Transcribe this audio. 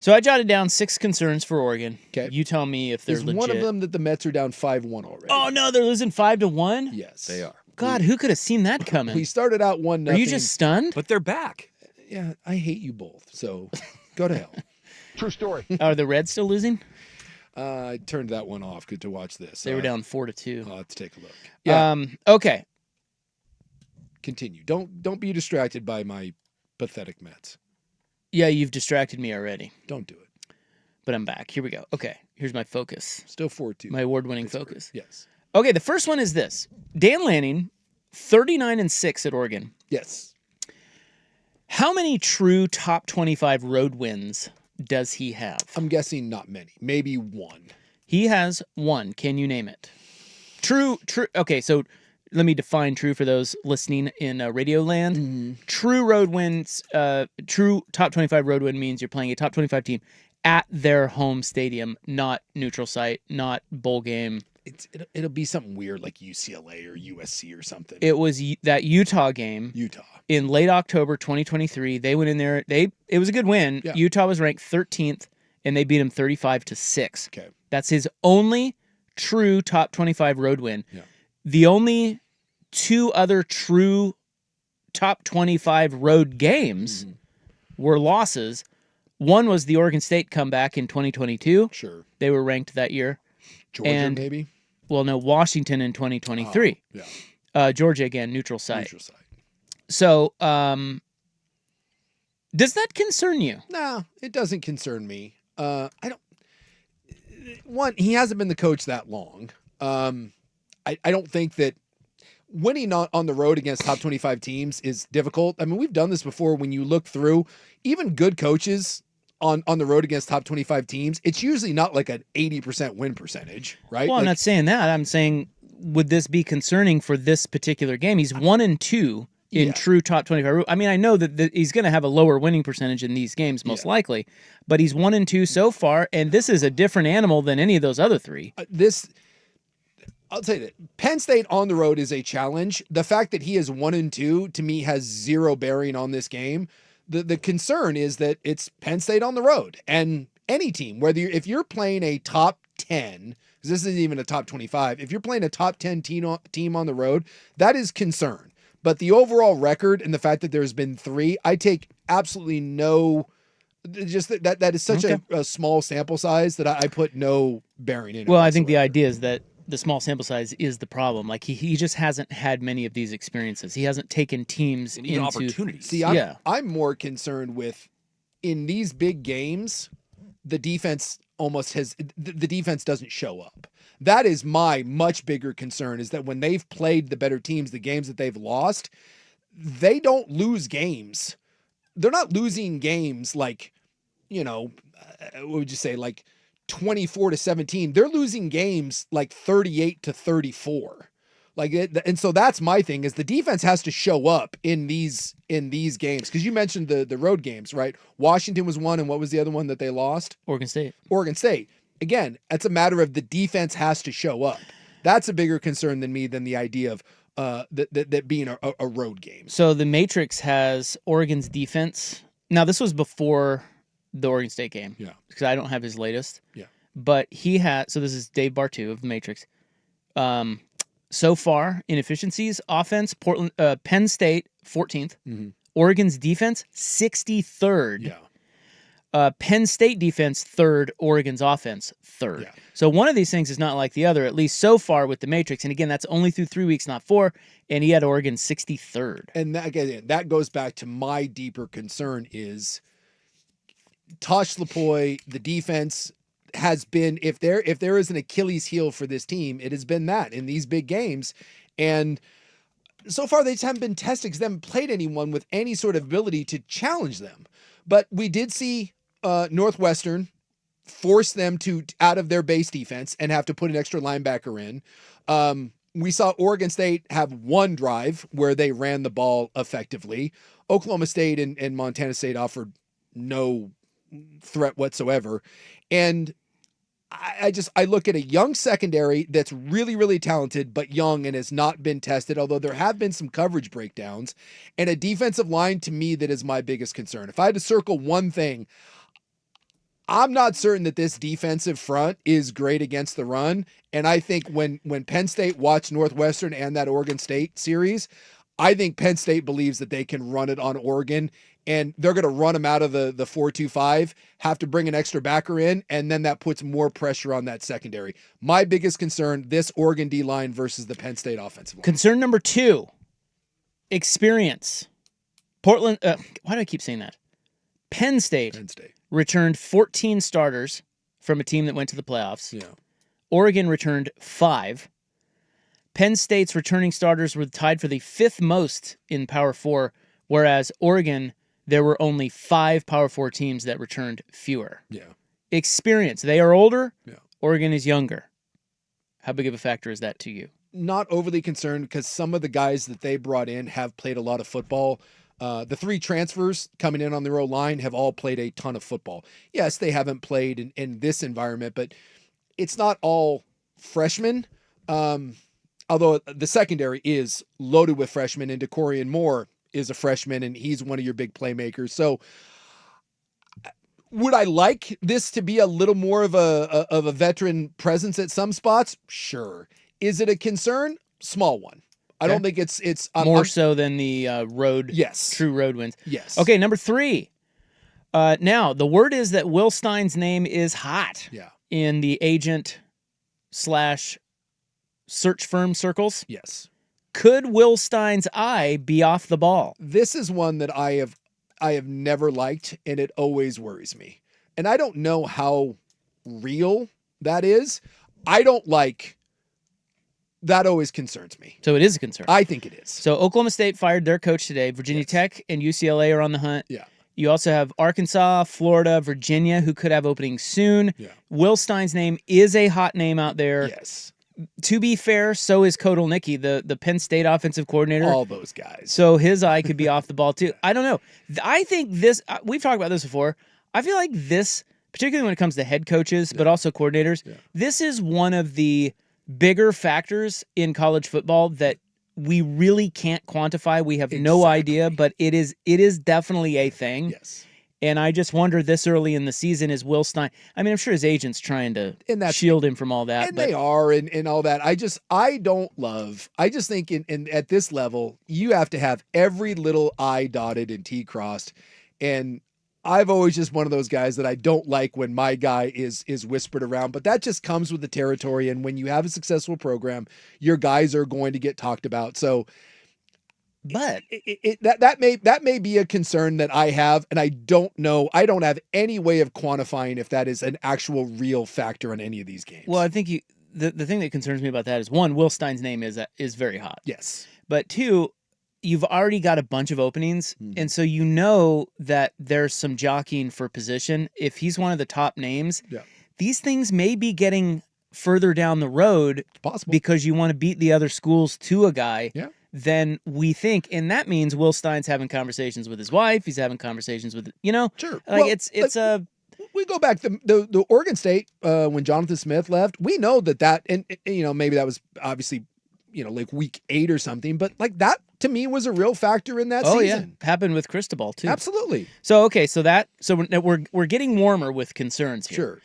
So I jotted down 6 concerns for Oregon. Okay. You tell me if they're Is legit. one of them that the Mets are down 5-1 already? Oh, no, they're losing 5-1? Yes. They are. God, who could have seen that coming? We started out 1-0. Are you just stunned? But they're back. Yeah, I hate you both, so go to hell. True story. Are the Reds still losing? I turned that one off to watch this. They were down 4-2. I'll have to take a look. Yeah. Okay. Continue. Don't be distracted by my pathetic Mets. Yeah, you've distracted me already. Don't do it. But I'm back. Here we go. Okay, here's my focus. Still 4-2. My award-winning focus. Yes. Okay, the first one is this. Dan Lanning, 39-6 at Oregon. Yes. How many true top 25 road wins does he have? I'm guessing not many. Maybe one. He has one. Can you name it? True. Okay, so let me define true for those listening in Radio Land. Mm-hmm. True road wins, true top 25 road win means you're playing a top 25 team at their home stadium, not neutral site, not bowl game. It'll be something weird like UCLA or USC or something. It was that Utah game. Utah. In late October 2023, they went in there. It was a good win. Yeah. Utah was ranked 13th, and they beat them 35-6. Okay. That's his only true top 25 road win. Yeah. The only 2 other true top 25 road games were losses. One was the Oregon State comeback in 2022. Sure. They were ranked that year. Georgia, maybe? Well, no, Washington in 2023. Yeah. Georgia, again, neutral site. Neutral site. So, does that concern you? No, it doesn't concern me. I don't. One, he hasn't been the coach that long. I don't think that winning on the road against top 25 teams is difficult. I mean, we've done this before. When you look through, even good coaches on the road against top 25 teams, it's usually not like an 80% win percentage, right? Well, I'm not saying that. I'm saying, would this be concerning for this particular game? He's 1-2 in true top 25. I mean, I know that he's going to have a lower winning percentage in these games, most likely, but he's 1-2 so far, and this is a different animal than any of those other 3. I'll tell you that Penn State on the road is a challenge. The fact that he is 1-2 to me has zero bearing on this game. The concern is that it's Penn State on the road, and any team, if you're playing a top 10, because this isn't even a top 25, if you're playing a top 10 team on the road, that is concern. But the overall record and the fact that there's been 3, I take absolutely no. Just that is such a small sample size that I put no bearing in it. Well, I think the idea is that the small sample size is the problem. Like he just hasn't had many of these experiences. He hasn't taken teams into opportunities. See, I'm more concerned with in these big games, the defense the defense doesn't show up. That is my much bigger concern, is that when they've played the better teams, the games that they've lost, they don't lose games. They're not losing games like, what would you say, like 24-17. They're losing games like 38-34. And so that's my thing, is the defense has to show up in these games. Because you mentioned the road games, right? Washington was one, and what was the other one that they lost? Oregon State. Again, it's a matter of the defense has to show up. That's a bigger concern than the idea of that being a road game. So the Matrix has Oregon's defense. Now, this was before the Oregon State game. Yeah. Because I don't have his latest. Yeah. But he had, so this is Dave Bartu of the Matrix. So far, in efficiencies, offense, Penn State, 14th. Mm-hmm. Oregon's defense, 63rd. Yeah. Penn State defense, 3rd. Oregon's offense, 3rd. Yeah. So one of these things is not like the other, at least so far with the Matrix. And again, that's only through 3 weeks, not 4. And he had Oregon 63rd. And that goes back to my deeper concern is Tosh Lapoy, the defense has been, if there is an Achilles heel for this team, it has been that in these big games. And so far they just haven't been tested because they haven't played anyone with any sort of ability to challenge them. But we did see Northwestern force them to out of their base defense and have to put an extra linebacker in. We saw Oregon State have one drive where they ran the ball effectively. Oklahoma State and Montana State offered no threat whatsoever. And I look at a young secondary that's really, really talented, but young and has not been tested, although there have been some coverage breakdowns, and a defensive line to me that is my biggest concern. If I had to circle one thing, I'm not certain that this defensive front is great against the run. And I think when Penn State watched Northwestern and that Oregon State series, I think Penn State believes that they can run it on Oregon, and they're going to run them out of the 4-2-5, have to bring an extra backer in, and then that puts more pressure on that secondary. My biggest concern, this Oregon D-line versus the Penn State offensive line. Concern number 2, experience. Portland, why do I keep saying that? Penn State returned 14 starters from a team that went to the playoffs. Yeah. Oregon returned 5. Penn State's returning starters were tied for the 5th most in Power 4, whereas Oregon, there were only 5 Power 4 teams that returned fewer. Yeah. Experience. They are older. Yeah. Oregon is younger. How big of a factor is that to you? Not overly concerned because some of the guys that they brought in have played a lot of football. The 3 transfers coming in on the O-line have all played a ton of football. Yes, they haven't played in this environment, but it's not all freshmen. Although the secondary is loaded with freshmen, and DeCorian Moore is a freshman, and he's one of your big playmakers. So would I like this to be a little more of a veteran presence at some spots? Sure. Is it a concern? Small one. I don't think it's more so than the road. Yes. True road wins. Yes. Okay, number 3. Now, the word is that Will Stein's name is hot. Yeah. In the agent / search firm circles. Yes. Could Will Stein's eye be off the ball? This is one that I have never liked, and it always worries me. And I don't know how real that is. I don't like. That always concerns me. So it is a concern. I think it is. So Oklahoma State fired their coach today. Virginia Tech and UCLA are on the hunt. Yeah. You also have Arkansas, Florida, Virginia, who could have openings soon. Yeah. Will Stein's name is a hot name out there. Yes. To be fair, so is Kodal Nicki, the Penn State offensive coordinator. All those guys. So his eye could be off the ball too. I don't know. I think this, we've talked about this before. I feel like this, particularly when it comes to head coaches, but also coordinators, this is one of the bigger factors in college football that we really can't quantify. We have no idea, but it is definitely a thing. Yes. And I just wonder this early in the season, is Will Stein, I mean, I'm sure his agent's trying to shield him from all that. And they are, and all that. I just think at this level, you have to have every little I dotted and T crossed. And I've always just one of those guys that I don't like when my guy is whispered around, but that just comes with the territory. And when you have a successful program, your guys are going to get talked about. So, but that may be a concern that I have, and I don't know. I don't have any way of quantifying if that is an actual real factor in any of these games. Well, I think the thing that concerns me about that is, 1, Will Stein's name is very hot. Yes. But 2, you've already got a bunch of openings, and so you know that there's some jockeying for position. If he's one of the top names, these things may be getting further down the road because you want to beat the other schools to a guy than we think. And that means Will Stein's having conversations with his wife. He's having conversations with, Sure. Like well, we go back to the Oregon State, when Jonathan Smith left, we know that, and maybe that was obviously, like week 8 or something, but like that to me was a real factor in that season. Oh yeah. Happened with Cristobal too. Absolutely. So, okay. So we're getting warmer with concerns here. Sure.